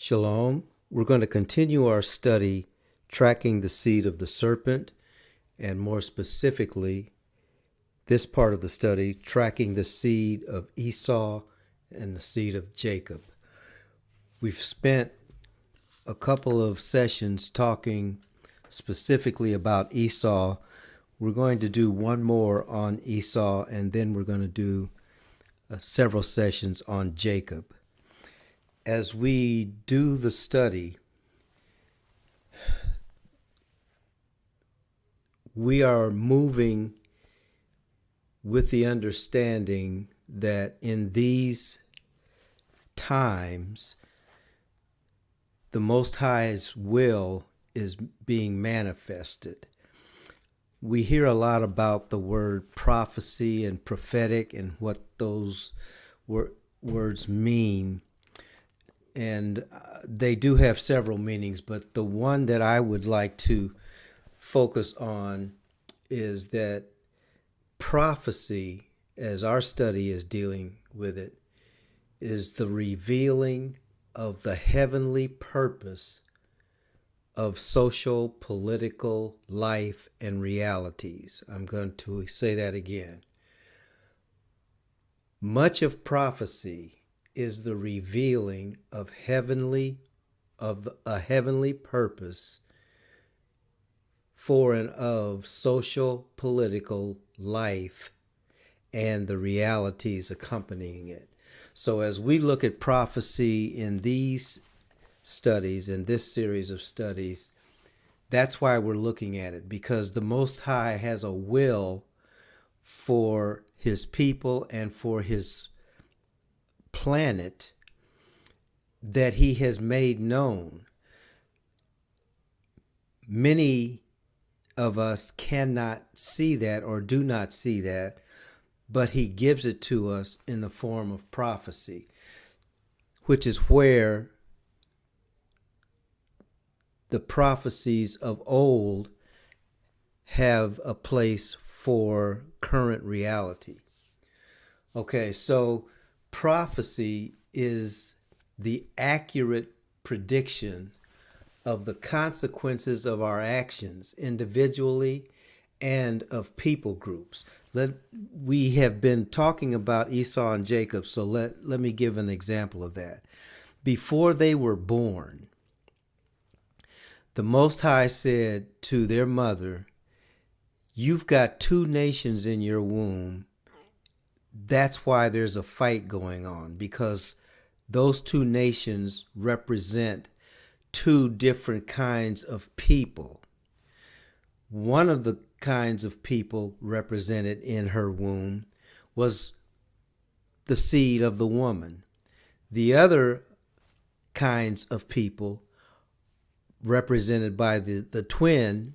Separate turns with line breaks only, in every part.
Shalom. We're going to continue our study tracking the seed of the serpent, and more specifically, this part of the study, tracking the seed of Esau and the seed of Jacob. We've spent a couple of sessions talking specifically about Esau. We're going to do one more on Esau, and then we're going to do several sessions on Jacob. As we do the study, we are moving with the understanding that in these times, the Most High's will is being manifested. We hear a lot about the word prophecy and prophetic and what those words mean. And they do have several meanings, but the one that I would like to focus on is that prophecy, as our study is dealing with it, is the revealing of the heavenly purpose of social, political life and realities. I'm going to say that again. Much of prophecy is the revealing of a heavenly purpose for and of social, political life and the realities accompanying it. So as we look at prophecy in these studies, in this series of studies, that's why we're looking at it, because the Most High has a will for his people and for his planet that he has made known. Many of us cannot see that or do not see that, but he gives it to us in the form of prophecy, which is where the prophecies of old have a place for current reality. Okay, so prophecy is the accurate prediction of the consequences of our actions individually and of people groups. We have been talking about Esau and Jacob, so let me give an example of that. Before they were born, the Most High said to their mother, "You've got two nations in your womb. That's why there's a fight going on, because those two nations represent two different kinds of people. One of the kinds of people represented in her womb was the seed of the woman. The other kinds of people represented by the twin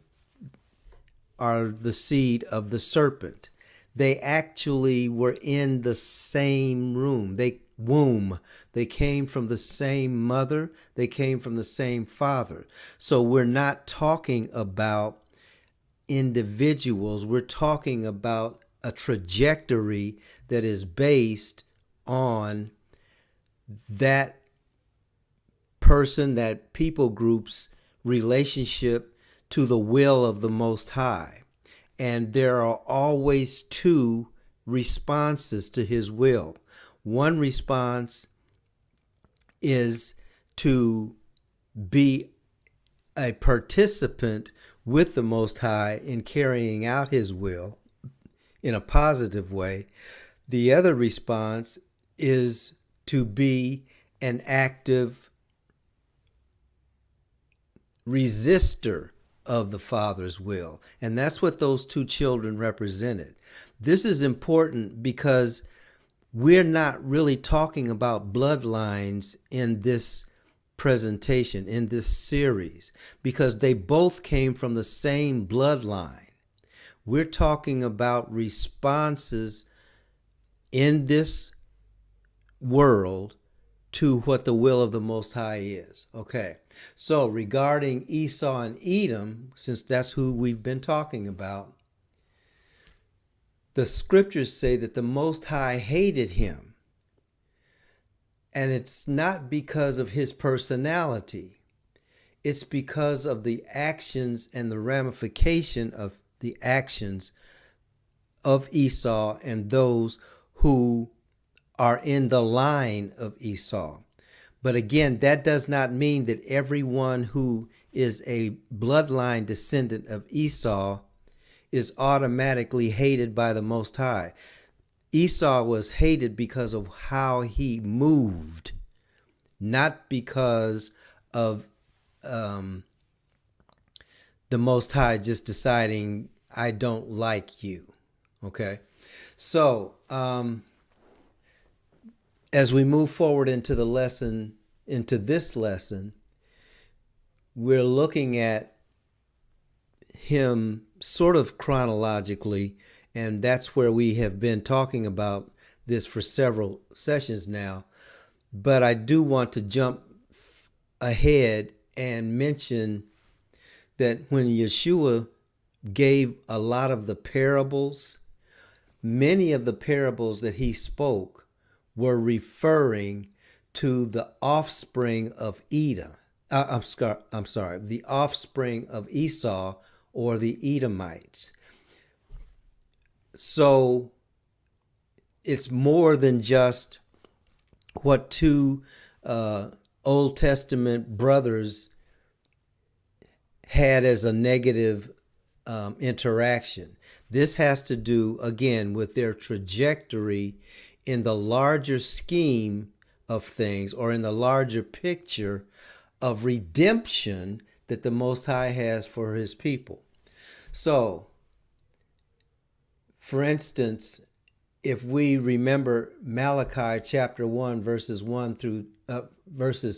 are the seed of the serpent. They actually were in the same womb. They came from the same mother. They came from the same father. So we're not talking about individuals. We're talking about a trajectory that is based on that person, that people group's relationship to the will of the Most High. And there are always two responses to his will. One response is to be a participant with the Most High in carrying out his will in a positive way. The other response is to be an active resistor of the Father's will. And that's what those two children represented. This is important because we're not really talking about bloodlines in this presentation, in this series, because they both came from the same bloodline. We're talking about responses in this world to what the will of the Most High is. Okay, so regarding Esau and Edom, since that's who we've been talking about, the scriptures say that the Most High hated him And it's not because of his personality. It's because of the actions and the ramification of the actions of Esau and those who are in the line of Esau. But again, that does not mean that everyone who is a bloodline descendant of Esau is automatically hated by the Most High. Esau was hated because of how he moved, not because of the Most High just deciding, I don't like you. Okay? So, as we move forward into this lesson, we're looking at him sort of chronologically, and that's where we have been talking about this for several sessions now. But I do want to jump ahead and mention that when Yeshua gave a lot of the parables, many of the parables that he spoke were referring to the offspring of Edom. I'm sorry, the offspring of Esau or the Edomites. So it's more than just what two Old Testament brothers had as a negative interaction. This has to do, again, with their trajectory in the larger scheme of things, or in the larger picture of redemption that the Most High has for his people. So, for instance, if we remember Malachi chapter 1, verses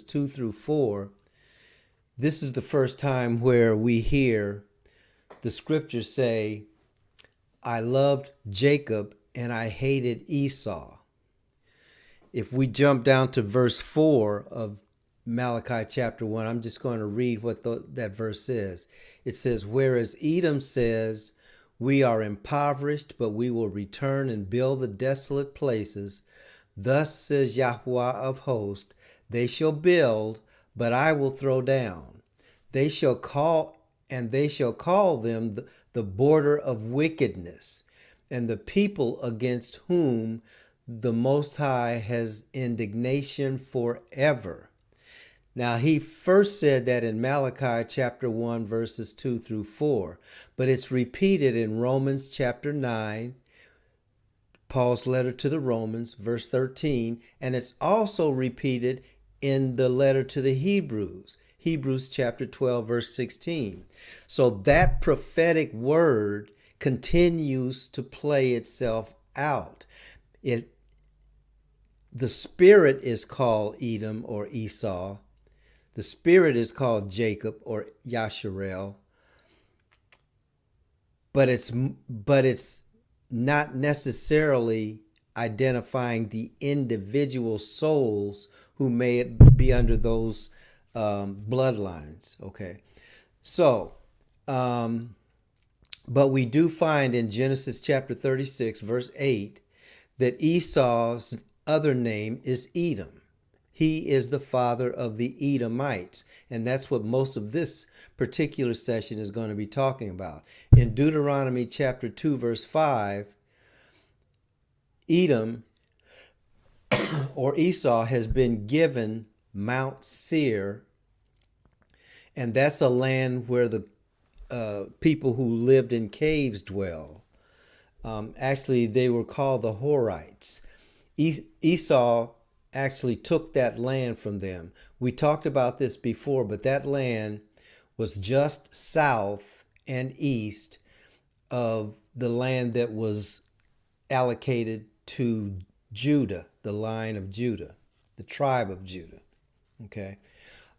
2 through 4, this is the first time where we hear the scriptures say, I loved Jacob and I hated Esau. If we jump down to verse 4 of Malachi chapter 1, I'm just going to read what that verse says. It says, whereas Edom says, we are impoverished, but we will return and build the desolate places. Thus says Yahweh of hosts, they shall build, but I will throw down. They shall call them the border of wickedness, and the people against whom the Most High has indignation forever. Now, he first said that in Malachi chapter 1, verses 2 through 4, but it's repeated in Romans chapter 9, Paul's letter to the Romans, verse 13, and it's also repeated in the letter to the Hebrews, Hebrews chapter 12, verse 16. So that prophetic word continues to play itself out. The spirit is called Edom or Esau. The spirit is called Jacob or Yasharel. But it's not necessarily identifying the individual souls who may be under those bloodlines. Okay. So, but we do find in Genesis chapter 36, verse 8, that Esau's other name is Edom. He is the father of the Edomites. And that's what most of this particular session is going to be talking about. In Deuteronomy chapter 2, verse 5, Edom or Esau has been given Mount Seir, and that's a land where the people who lived in caves dwell. Actually, they were called the Horites. Esau actually took that land from them. We talked about this before, but that land was just south and east of the land that was allocated to Judah, the line of Judah, the tribe of Judah. Okay.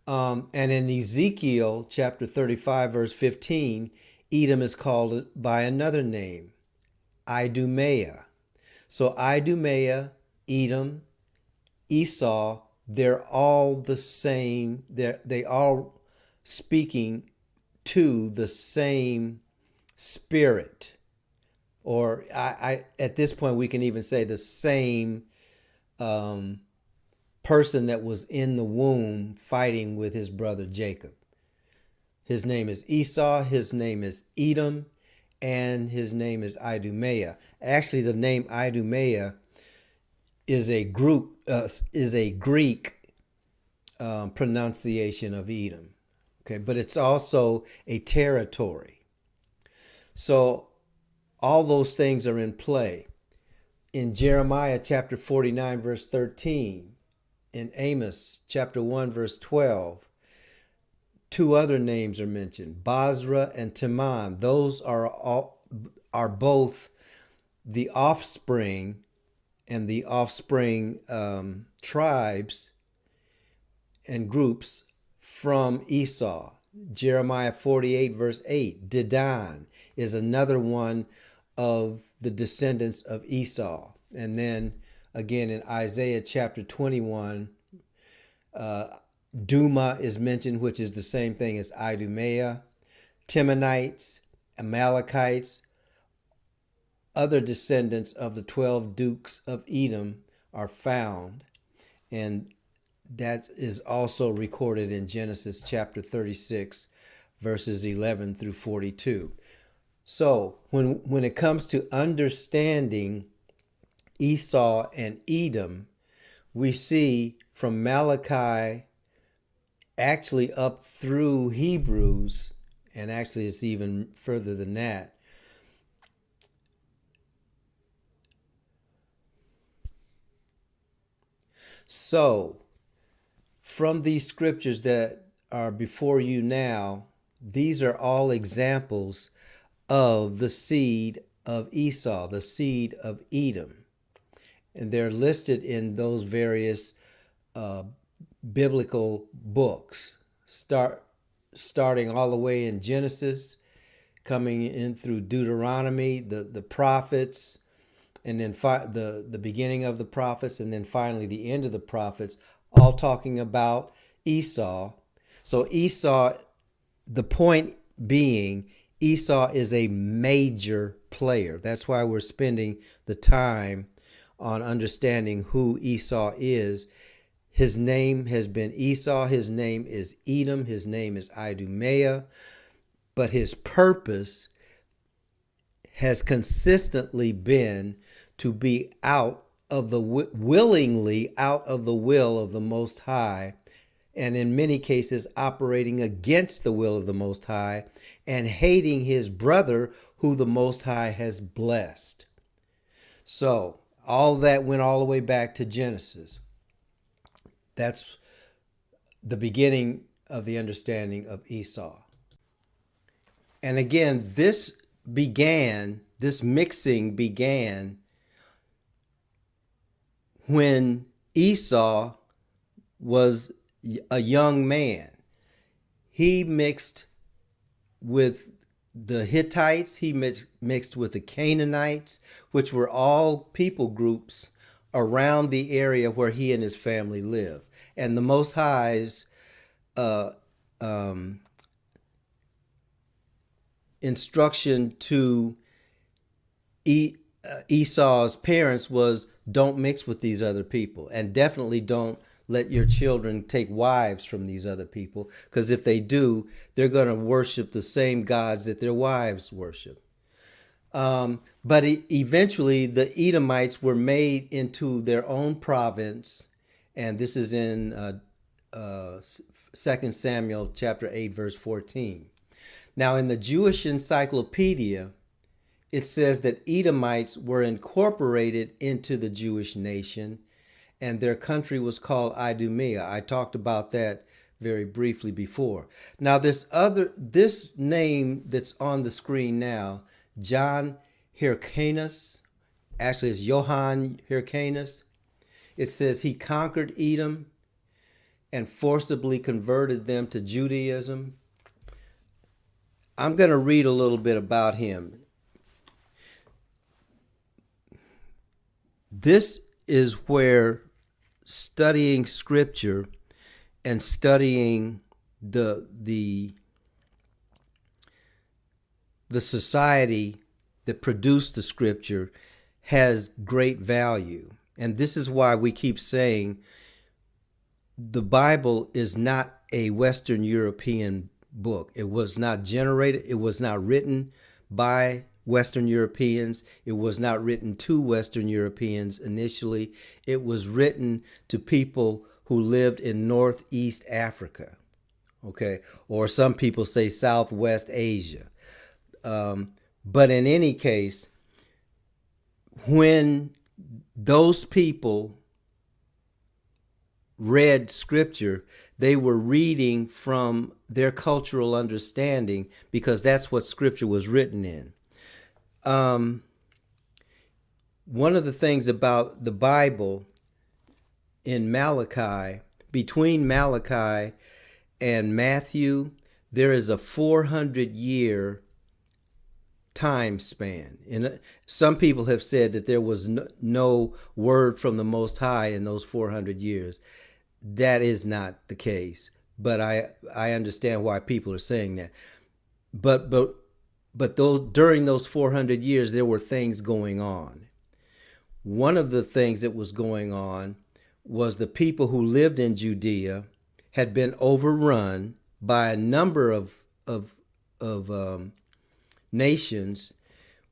And in Ezekiel chapter 35, verse 15, Edom is called by another name, Idumea. So Idumea, Edom, Esau, they're all the same. They all speaking to the same spirit. Or I at this point, we can even say the same person that was in the womb fighting with his brother Jacob. His name is Esau, his name is Edom, and his name is Idumeah. Actually, the name Idumeah is a Greek pronunciation of Edom. Okay, but it's also a territory. So all those things are in play. In Jeremiah chapter 49, verse 13, in Amos chapter 1, verse 12, two other names are mentioned, Basra and Teman. Those are both the offspring and the offspring tribes and groups from Esau. Jeremiah 48, verse 8, Dedan is another one of the descendants of Esau. And then again in Isaiah chapter 21, Duma is mentioned, which is the same thing as Idumeah. Timonites, Amalekites, other descendants of the 12 dukes of Edom are found. And that is also recorded in Genesis chapter 36, verses 11 through 42. So when it comes to understanding Esau and Edom, we see from Malachi actually up through Hebrews, and actually it's even further than that. So from these scriptures that are before you now, these are all examples of the seed of Esau, the seed of Edom. And they're listed in those various biblical books, starting all the way in Genesis, coming in through Deuteronomy, the prophets, and then the beginning of the prophets, and then finally the end of the prophets, all talking about Esau. So Esau, the point being, Esau is a major player. That's why we're spending the time on understanding who Esau is. His name has been Esau. His name is Edom. His name is Idumeah. But his purpose has consistently been to be willingly out of the will of the Most High, and in many cases operating against the will of the Most High and hating his brother who the Most High has blessed. So all that went all the way back to Genesis. That's the beginning of the understanding of Esau. And again, this mixing began when Esau was a young man. He mixed with the Hittites, he mixed with the Canaanites, which were all people groups around the area where he and his family lived. And the Most High's instruction to Esau's parents was, don't mix with these other people, and definitely don't let your children take wives from these other people, because if they do, they're going to worship the same gods that their wives worship. But eventually the Edomites were made into their own province, and this is in 2 Samuel chapter 8, verse 14. Now in the Jewish Encyclopedia, it says that Edomites were incorporated into the Jewish nation, and their country was called Idumea. I talked about that very briefly before. Now this name that's on the screen now, John Hyrcanus, actually it's Johann Hyrcanus. It says he conquered Edom and forcibly converted them to Judaism. I'm going to read a little bit about him. This is where studying scripture and studying the society that produced the scripture has great value. And this is why we keep saying the Bible is not a Western European book. It was not generated, it was not written by Western Europeans. It was not written to Western Europeans initially. It was written to people who lived in Northeast Africa, okay? Or some people say Southwest Asia. But in any case, when those people read scripture, they were reading from their cultural understanding because that's what scripture was written in. One of the things about the Bible in Malachi, between Malachi and Matthew, there is a 400-year time span. And some people have said that there was no word from the Most High in those 400 years. That is not the case, but I understand why people are saying that. But during those 400 years, there were things going on. One of the things that was going on was the people who lived in Judea had been overrun by a number of nations.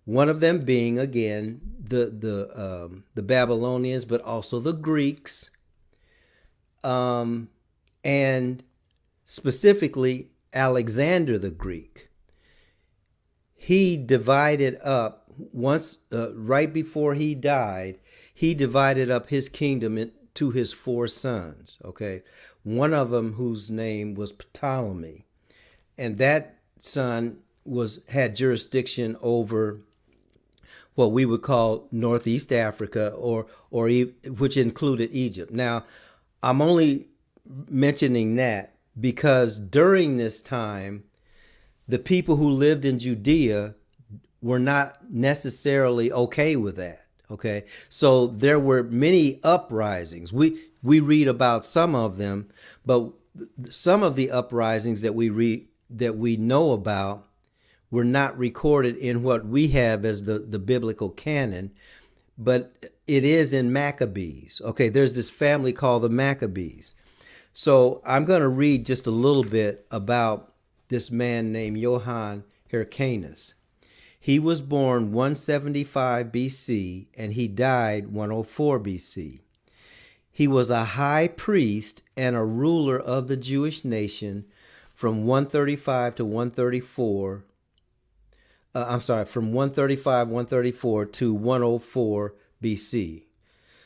One of them being, again, the Babylonians, but also the Greeks. And specifically Alexander the Greek. He divided up once, right before he died, he divided up his kingdom into his 4 sons. Okay, one of them whose name was Ptolemy, and that son had jurisdiction over what we would call Northeast Africa, which included Egypt. Now, I'm only mentioning that because during this time, the people who lived in Judea were not necessarily okay with that. Okay, so there were many uprisings. We read about some of them, but some of the uprisings that we know about were not recorded in what we have as the biblical canon, but it is in Maccabees. Okay, there's this family called the Maccabees. So I'm going to read just a little bit about this man named Johann Hyrcanus. He was born 175 BC and he died 104 BC. He was a high priest and a ruler of the Jewish nation from 135 to 134. From 134 to 104 BC.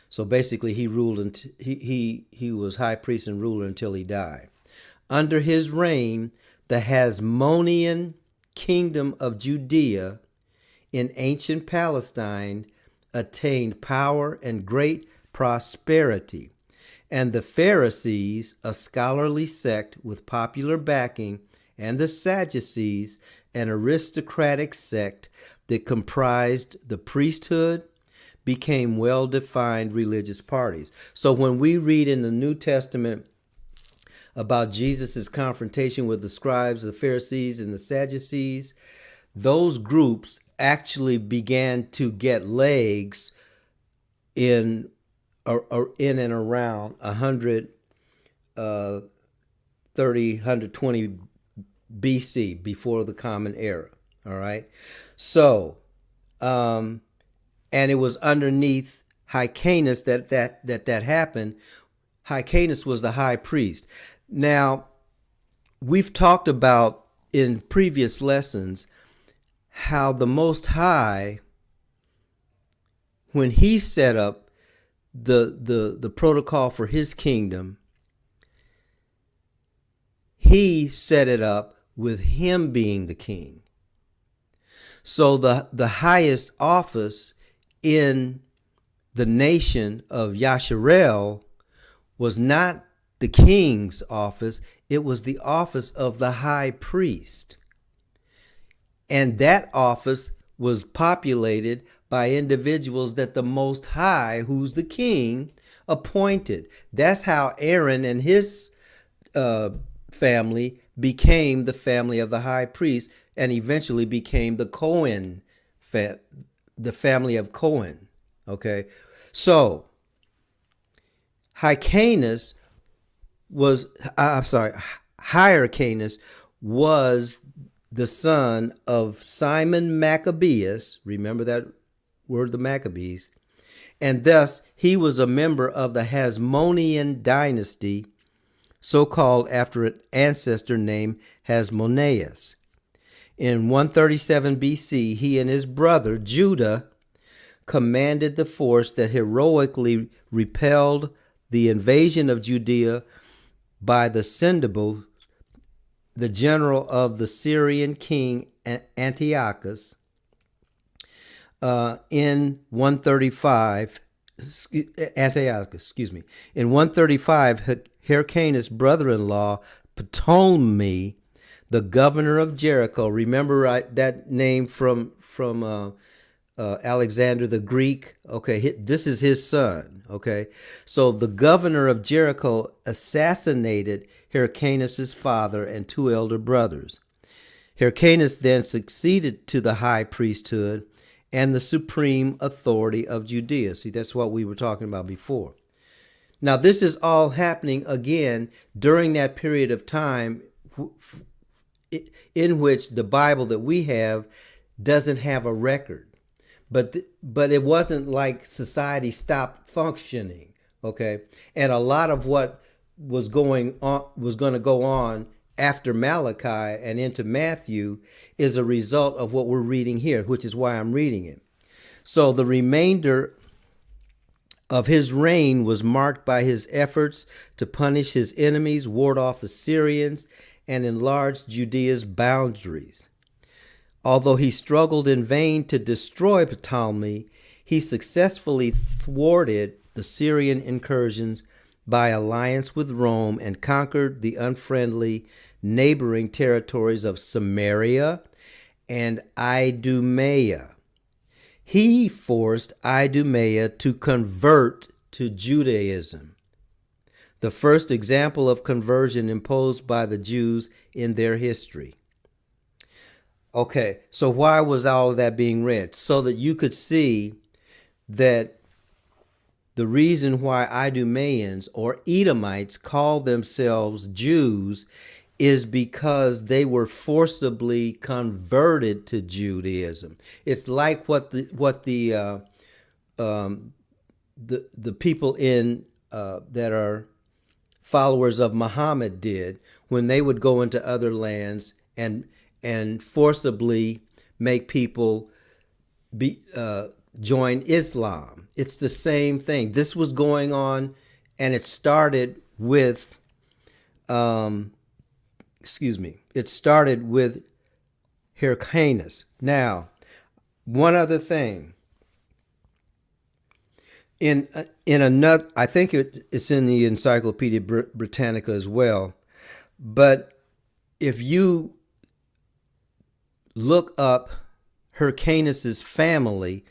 So basically, he ruled he was high priest and ruler until he died. Under his reign, the Hasmonean kingdom of Judea in ancient Palestine attained power and great prosperity, and the Pharisees, a scholarly sect with popular backing, and the Sadducees, an aristocratic sect that comprised the priesthood, became well-defined religious parties. So when we read in the New Testament about Jesus' confrontation with the scribes, the Pharisees, and the Sadducees, those groups actually began to get legs in and around 120 BC, before the Common Era. All right. So, and it was underneath Hyrcanus that happened. Hyrcanus was the high priest. Now, we've talked about in previous lessons how the Most High, when he set up the protocol for his kingdom, he set it up with him being the king. So the highest office in the nation of Yasharel was not the king's office, it was the office of the high priest. And that office was populated by individuals that the Most High, who's the king, appointed. That's how Aaron and his family became the family of the high priest, and eventually became the Cohen, the family of Cohen. Okay, so Hyrcanus was, I'm sorry, Hyrcanus was the son of Simon Maccabeus. Remember that word, the Maccabees. And thus he was a member of the Hasmonean dynasty, so called after an ancestor named Hasmoneus. In 137 BC, he and his brother Judah commanded the force that heroically repelled the invasion of Judea by the Sendible, the general of the Syrian king Antiochus, in 135. Antiochus, In 135, Hyrcanus' brother-in-law, Ptolemy, the governor of Jericho. Remember that name from Alexander the Greek? Okay, this is his son. Okay, so the governor of Jericho assassinated Hyrcanus' father and two elder brothers. Hyrcanus then succeeded to the high priesthood and the supreme authority of Judea. See, that's what we were talking about before. Now, this is all happening again during that period of time in which the Bible that we have doesn't have a record. But it wasn't like society stopped functioning, okay? And a lot of what was going to go on after Malachi and into Matthew is a result of what we're reading here, which is why I'm reading it. So the remainder of his reign was marked by his efforts to punish his enemies, ward off the Syrians, and enlarge Judea's boundaries. Although he struggled in vain to destroy Ptolemy, he successfully thwarted the Syrian incursions by alliance with Rome and conquered the unfriendly neighboring territories of Samaria and Idumea. He forced Idumea to convert to Judaism, the first example of conversion imposed by the Jews in their history. Okay, so why was all of that being read? So that you could see that the reason why Idumeans or Edomites call themselves Jews is because they were forcibly converted to Judaism. It's like what the people in that are followers of Muhammad did when they would go into other lands and forcibly make people join Islam. It's the same thing. This was going on, and it started with, it started with Hyrcanus. Now, one other thing. In another, I think it's in the Encyclopedia Britannica as well, but if you look up Hyrcanus's family,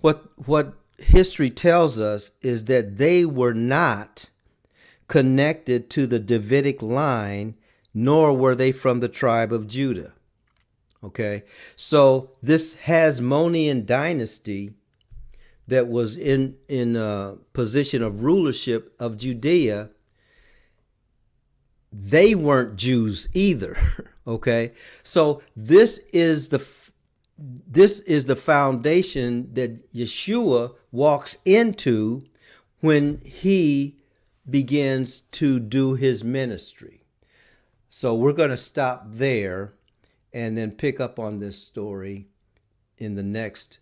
what history tells us is that they were not connected to the Davidic line, nor were they from the tribe of Judah. Okay, so this Hasmonean dynasty that was in a position of rulership of Judea, they weren't Jews either. Okay, so this is the foundation that Yeshua walks into when he begins to do his ministry. So we're going to stop there and then pick up on this story in the next